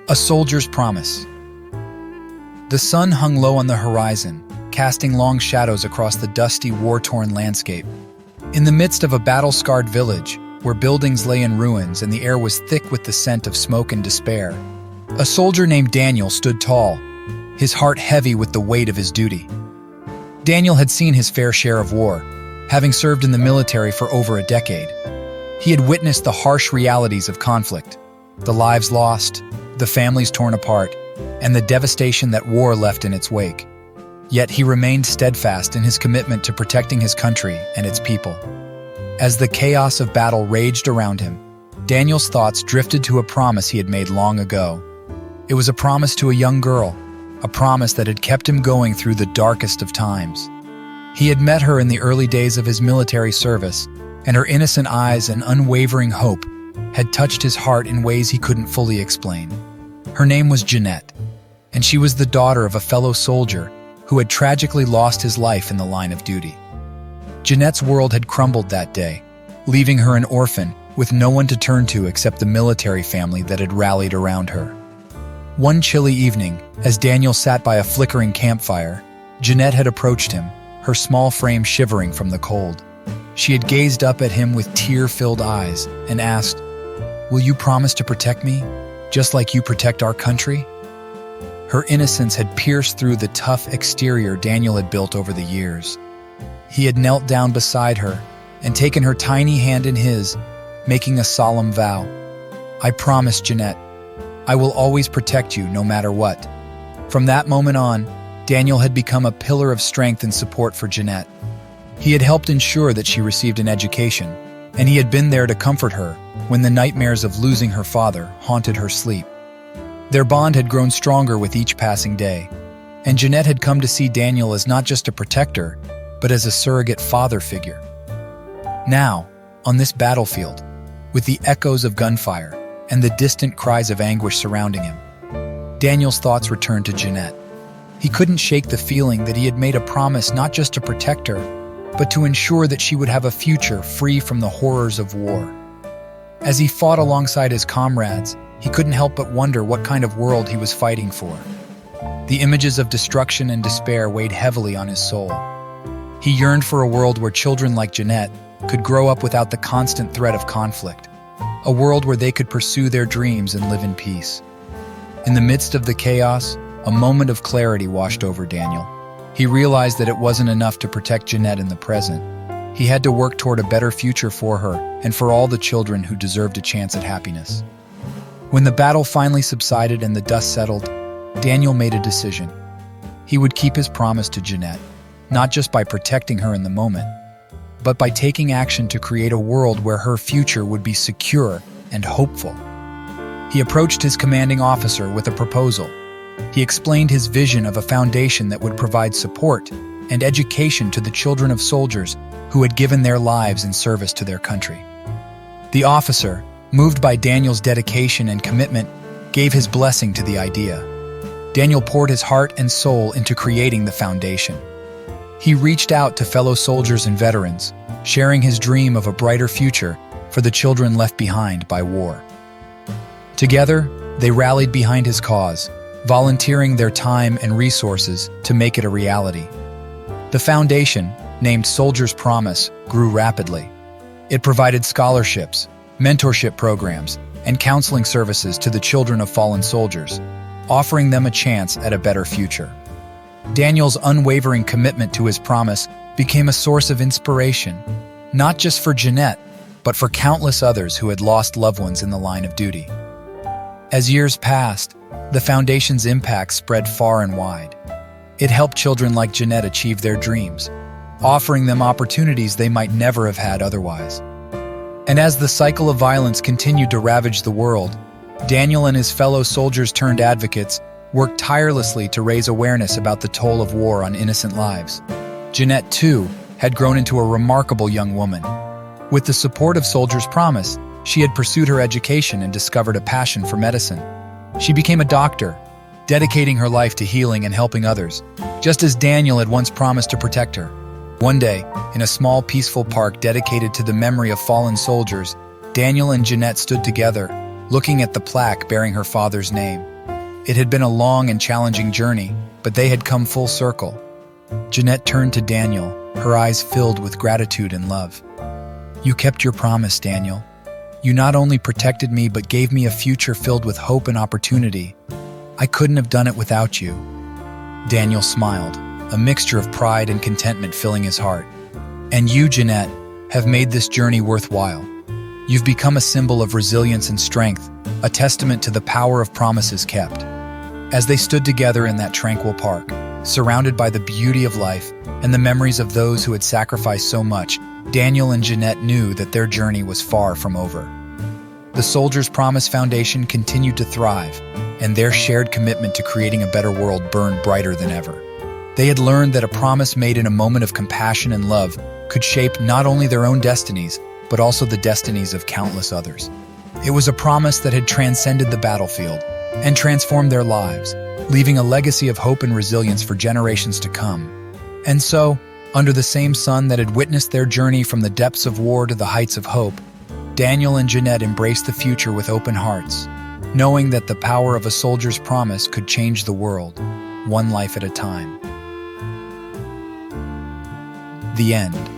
A soldier's promise. The sun hung low on the horizon, casting long shadows across the dusty, war-torn landscape. In the midst of a battle-scarred village, where buildings lay in ruins and the air was thick with the scent of smoke and despair, a soldier named Daniel stood tall, his heart heavy with the weight of his duty. Daniel had seen his fair share of war, having served in the military for over a decade. He had witnessed the harsh realities of conflict, the lives lost, the families torn apart, and the devastation that war left in its wake. Yet he remained steadfast in his commitment to protecting his country and its people. As the chaos of battle raged around him, Daniel's thoughts drifted to a promise he had made long ago. It was a promise to a young girl, a promise that had kept him going through the darkest of times. He had met her in the early days of his military service, and her innocent eyes and unwavering hope had touched his heart in ways he couldn't fully explain. Her name was Jeanette, and she was the daughter of a fellow soldier who had tragically lost his life in the line of duty. Jeanette's world had crumbled that day, leaving her an orphan with no one to turn to except the military family that had rallied around her. One chilly evening, as Daniel sat by a flickering campfire, Jeanette had approached him, her small frame shivering from the cold. She had gazed up at him with tear-filled eyes and asked, "Will you promise to protect me, just like you protect our country?" Her innocence had pierced through the tough exterior Daniel had built over the years. He had knelt down beside her and taken her tiny hand in his, making a solemn vow. "I promise, Jeanette, I will always protect you no matter what." From that moment on, Daniel had become a pillar of strength and support for Jeanette. He had helped ensure that she received an education, and he had been there to comfort her when the nightmares of losing her father haunted her sleep. Their bond had grown stronger with each passing day, and Jeanette had come to see Daniel as not just a protector, but as a surrogate father figure. Now, on this battlefield, with the echoes of gunfire and the distant cries of anguish surrounding him, Daniel's thoughts returned to Jeanette. He couldn't shake the feeling that he had made a promise not just to protect her, but to ensure that she would have a future free from the horrors of war. As he fought alongside his comrades, he couldn't help but wonder what kind of world he was fighting for. The images of destruction and despair weighed heavily on his soul. He yearned for a world where children like Jeanette could grow up without the constant threat of conflict, a world where they could pursue their dreams and live in peace. In the midst of the chaos, a moment of clarity washed over Daniel. He realized that it wasn't enough to protect Jeanette in the present. He had to work toward a better future for her and for all the children who deserved a chance at happiness. When the battle finally subsided and the dust settled, Daniel made a decision. He would keep his promise to Jeanette, not just by protecting her in the moment, but by taking action to create a world where her future would be secure and hopeful. He approached his commanding officer with a proposal. He explained his vision of a foundation that would provide support and education to the children of soldiers who had given their lives in service to their country. The officer, moved by Daniel's dedication and commitment, gave his blessing to the idea. Daniel poured his heart and soul into creating the foundation. He reached out to fellow soldiers and veterans, sharing his dream of a brighter future for the children left behind by war. Together, they rallied behind his cause, volunteering their time and resources to make it a reality. The foundation, named Soldier's Promise, grew rapidly. It provided scholarships, mentorship programs, and counseling services to the children of fallen soldiers, offering them a chance at a better future. Daniel's unwavering commitment to his promise became a source of inspiration, not just for Jeanette, but for countless others who had lost loved ones in the line of duty. As years passed, the foundation's impact spread far and wide. It helped children like Jeanette achieve their dreams, offering them opportunities they might never have had otherwise. And as the cycle of violence continued to ravage the world, Daniel and his fellow soldiers turned advocates worked tirelessly to raise awareness about the toll of war on innocent lives. Jeanette, too, had grown into a remarkable young woman. With the support of Soldier's Promise, she had pursued her education and discovered a passion for medicine. She became a doctor, dedicating her life to healing and helping others, just as Daniel had once promised to protect her. One day, in a small, peaceful park dedicated to the memory of fallen soldiers, Daniel and Jeanette stood together, looking at the plaque bearing her father's name. It had been a long and challenging journey, but they had come full circle. Jeanette turned to Daniel, her eyes filled with gratitude and love. "You kept your promise, Daniel. You not only protected me, but gave me a future filled with hope and opportunity. I couldn't have done it without you." Daniel smiled, a mixture of pride and contentment filling his heart. "And you, Jeanette, have made this journey worthwhile. You've become a symbol of resilience and strength, a testament to the power of promises kept." As they stood together in that tranquil park, surrounded by the beauty of life and the memories of those who had sacrificed so much, Daniel and Jeanette knew that their journey was far from over. The Soldiers' Promise Foundation continued to thrive, and their shared commitment to creating a better world burned brighter than ever. They had learned that a promise made in a moment of compassion and love could shape not only their own destinies, but also the destinies of countless others. It was a promise that had transcended the battlefield and transformed their lives, leaving a legacy of hope and resilience for generations to come. And so, under the same sun that had witnessed their journey from the depths of war to the heights of hope, Daniel and Jeanette embraced the future with open hearts, knowing that the power of a soldier's promise could change the world, one life at a time. The end.